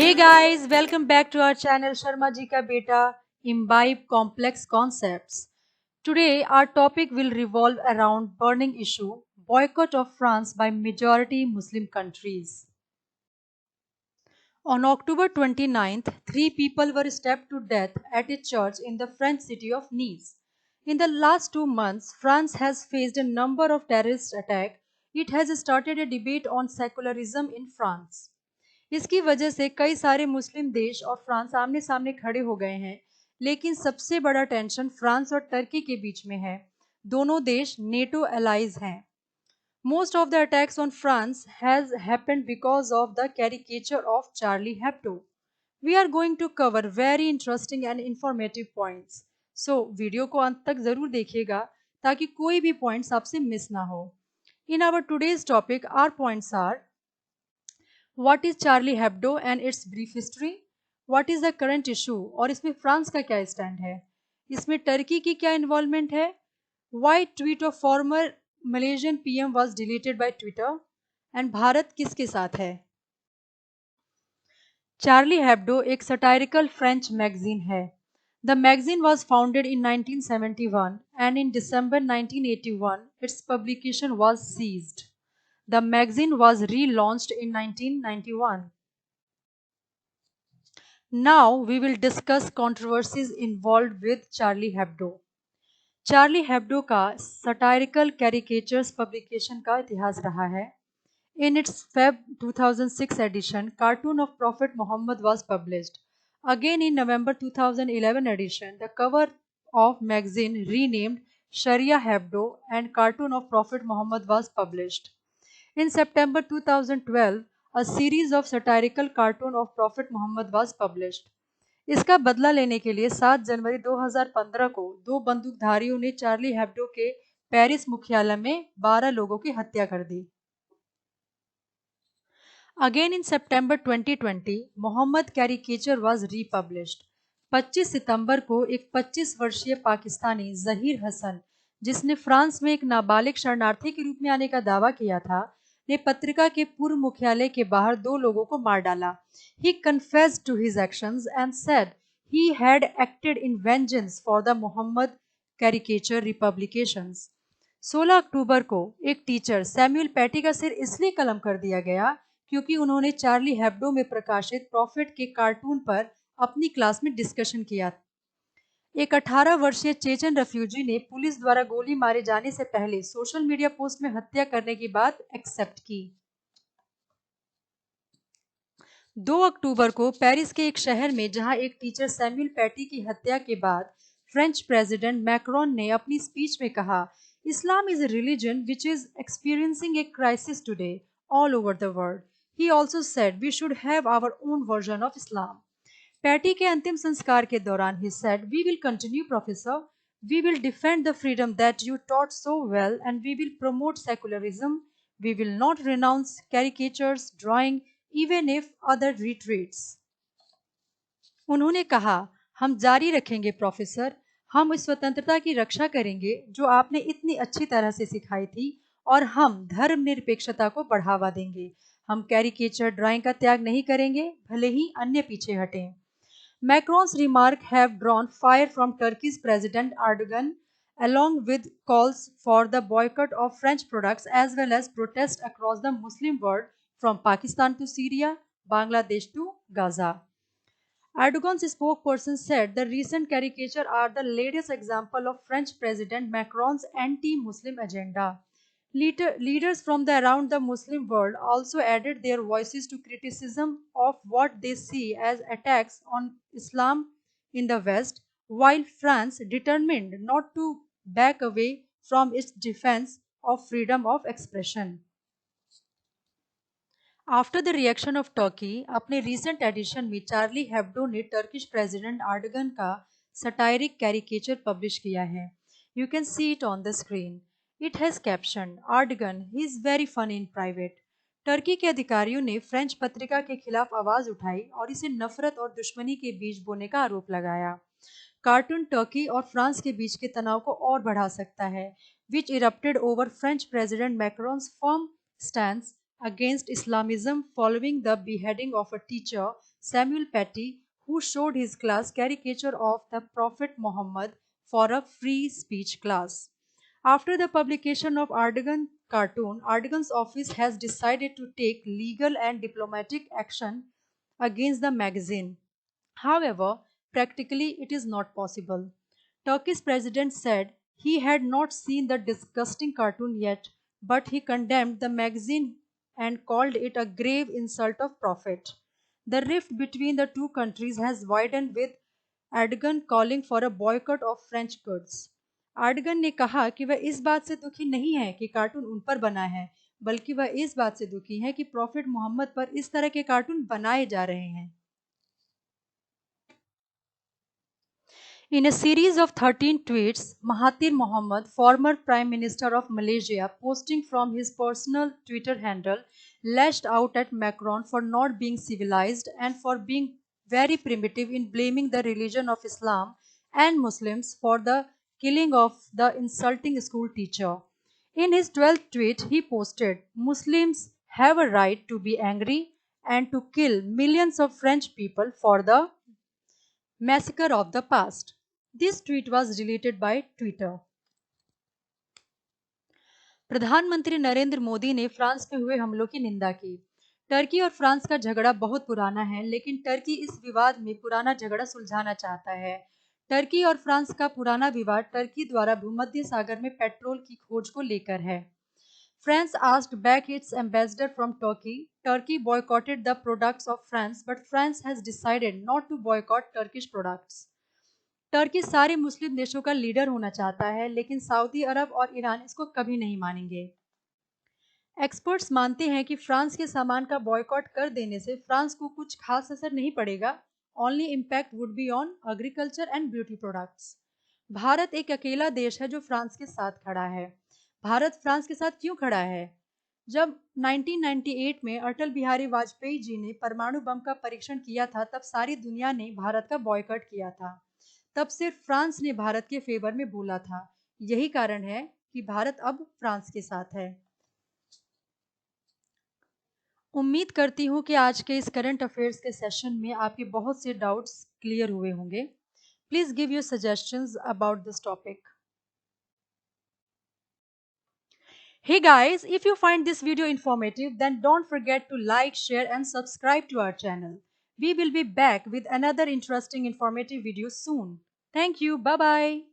Hey guys, welcome back to our channel Sharma Ji Ka Beta Imbibe Complex Concepts. Today our topic will revolve around burning issue boycott of France by majority Muslim countries. On October 29th, three people were stabbed to death at a church in the French city of Nice. In the last 2 months, France has faced a number of terrorist attacks. It has started a debate on secularism in France. इसकी वजह से कई सारे मुस्लिम देश और France आमने सामने खड़े हो गए हैं, लेकिन सबसे बड़ा टेंशन फ्रांस और टर्की के बीच में है। दोनों देश नेटो एलाइज हैं। Most of the attacks on France has happened because of the caricature of Charlie Hebdo. We are going to cover very interesting and informative points. So video को अंत तक जरूर देखिएगा ताकि कोई भी पॉइंट्स आपसे मिस ना हो। In our today's topic, our points are: What is Charlie Hebdo and its brief history? What is the current issue और इसमें फ्रांस का क्या स्टैंड है? इसमें टर्की की क्या इन्वॉल्वमेंट है? Why tweet of former Malaysian PM was deleted by Twitter? And Bharat किसके साथ है? चार्ली हेब्डो एक सटायरिकल फ्रेंच मैगजीन है। The magazine was founded in 1971 and in December 1981 its publication was ceased. The magazine was relaunched in 1991. Now we will discuss controversies involved with Charlie Hebdo. Charlie Hebdo का satirical caricatures publication का इतिहास रहा है। In its Feb 2006 edition, cartoon of Prophet Muhammad was published. Again in November 2011 edition, the cover of magazine renamed Sharia Hebdo and cartoon of Prophet Muhammad was published. In September 2012, a series of satirical cartoon of Prophet Muhammad was published. इसका बदला लेने के लिए 7 जनवरी 2015 को दो बंदूकधारियों ने Charlie Hebdo के Paris मुख्यालय में 12 लोगों की हत्या कर दी। Again in September 2020, Muhammad caricature was republished. 25 सितंबर को एक 25 वर्षीय पाकिस्तानी जहीर हसन, जिसने फ्रांस में एक नाबालिग शरणार्थी के रूप में आने का दावा किया था, ने पत्रिका के पूर्व मुख्यालय के बाहर 2 लोगों को मार डाला। He confessed to his actions and said he had acted in vengeance for the Muhammad caricature republications. 16 अक्टूबर को एक टीचर सैमुअल पैटी का सिर इसलिए कलम कर दिया गया क्योंकि उन्होंने चार्ली हेब्डो में प्रकाशित प्रॉफिट के कार्टून पर अपनी क्लास में डिस्कशन किया। एक 18 वर्षीय चेचन रेफ्यूजी ने पुलिस द्वारा गोली मारे जाने से पहले सोशल मीडिया पोस्ट में हत्या करने की बात एक्सेप्ट की। 2 अक्टूबर को पेरिस के एक शहर में जहां एक टीचर सैमुअल पैटी की हत्या के बाद फ्रेंच प्रेसिडेंट मैक्रोन ने अपनी स्पीच में कहा, Islam is a religion which is experiencing a crisis today all over the world. He also said we should have our own version of Islam. Patty के अंतिम संस्कार के दौरान he said, we will continue, Professor. We will defend the freedom that you taught so well and we will promote secularism. We will not renounce caricatures, drawing, even if other retreats. उन्होंने कहा, हम जारी रखेंगे professor, हम इस स्वतंत्रता की रक्षा करेंगे जो आपने इतनी अच्छी तरह से सिखाई थी और हम धर्मनिरपेक्षता को बढ़ावा देंगे। हम कैरिकेचर ड्राइंग का त्याग नहीं करेंगे, भले ही अन्य पीछे हटें। Macron's remarks have drawn fire from Turkey's President Erdogan, along with calls for the boycott of French products as well as protests across the Muslim world from Pakistan to Syria, Bangladesh to Gaza. Erdogan's spokesperson said the recent caricatures are the latest example of French President Macron's anti-Muslim agenda. Leaders from around the Muslim world also added their voices to criticism of what they see as attacks on Islam in the West, while France determined not to back away from its defense of freedom of expression. After the reaction of Turkey, अपने recent edition में Charlie Hebdo ने Turkish president Erdogan का satirical caricature publish किया है। You can see it on the screen. It has caption, Erdogan, he is very funny in private. Turkey के अधिकारियों ने French पत्रिका के खिलाफ आवाज़ उठाई और इसे नफरत और दुश्मनी के बीज बोने का आरोप लगाया। कार्टून टर्की और फ्रांस के बीच के तनाव को और बढ़ा सकता है, which erupted over French president Macron's firm stance against Islamism following the beheading of a teacher Samuel Paty, who showed his class caricature of the Prophet Muhammad for a free speech class. After the publication of Erdogan cartoon, Erdogan's office has decided to take legal and diplomatic action against the magazine. However, practically it is not possible. Turkey's president said he had not seen the disgusting cartoon yet, but he condemned the magazine and called it a grave insult of prophet. The rift between the two countries has widened with Erdogan calling for a boycott of French goods. Erdogan ने कहा कि वह इस बात से दुखी नहीं है कि कार्टून उन पर बना है, बल्कि वह इस बात से दुखी है कि प्रॉफिट मोहम्मद पर इस तरह के कार्टून बनाए जा रहे हैं. In a series of 13 tweets, Mahathir Mohamad, former Prime Minister of Malaysia, posting from his personal Twitter handle, lashed out at Macron for not being civilized and for being very primitive in blaming the religion of Islam and Muslims for the killing of the insulting school teacher. In his 12th tweet, he posted, Muslims have a right to be angry and to kill millions of French people for the massacre of the past. This tweet was deleted by Twitter. प्रधानमंत्री नरेंद्र मोदी ने France में हुए हमलों की निंदा की. Turkey और France का झगड़ा बहुत पुराना है, लेकिन टर्की इस विवाद में पुराना झगड़ा सुलझाना चाहता है. टर्की और फ्रांस का पुराना विवाद टर्की द्वारा भूमध्य सागर में पेट्रोल की खोज को लेकर है. France asked back its ambassador from Turkey. Turkey boycotted the products of France, but France has decided not to boycott Turkish products. Turkey सारे मुस्लिम देशों का लीडर होना चाहता है, लेकिन सऊदी अरब और ईरान इसको कभी नहीं मानेंगे. एक्सपर्ट्स मानते हैं कि फ्रांस के सामान का बॉयकॉट कर देने से फ्रांस को कुछ खास असर नहीं पड़ेगा. Only impact would be on agriculture and beauty products. Bharat एक अकेला देश है जो फ्रांस के साथ खड़ा है. भारत फ्रांस के साथ क्यों खड़ा है? जब 1998 में अटल बिहारी वाजपेयी जी ने परमाणु बम का परीक्षण किया था, तब सारी दुनिया ने भारत का बॉयकॉट किया था. तब सिर्फ फ्रांस ने भारत के फेवर में बोला था. यही कारण है कि भारत अब फ्रांस के साथ है. उम्मीद करती हूँ कि आज के इस करंट अफेयर्स के सेशन में आपके बहुत से डाउट्स क्लियर हुए होंगे. Please give your suggestions about this topic. Hey guys, if you find this video informative, then don't forget to like, share and subscribe to our channel. We will be back with another interesting informative video soon. Thank you. Bye-bye.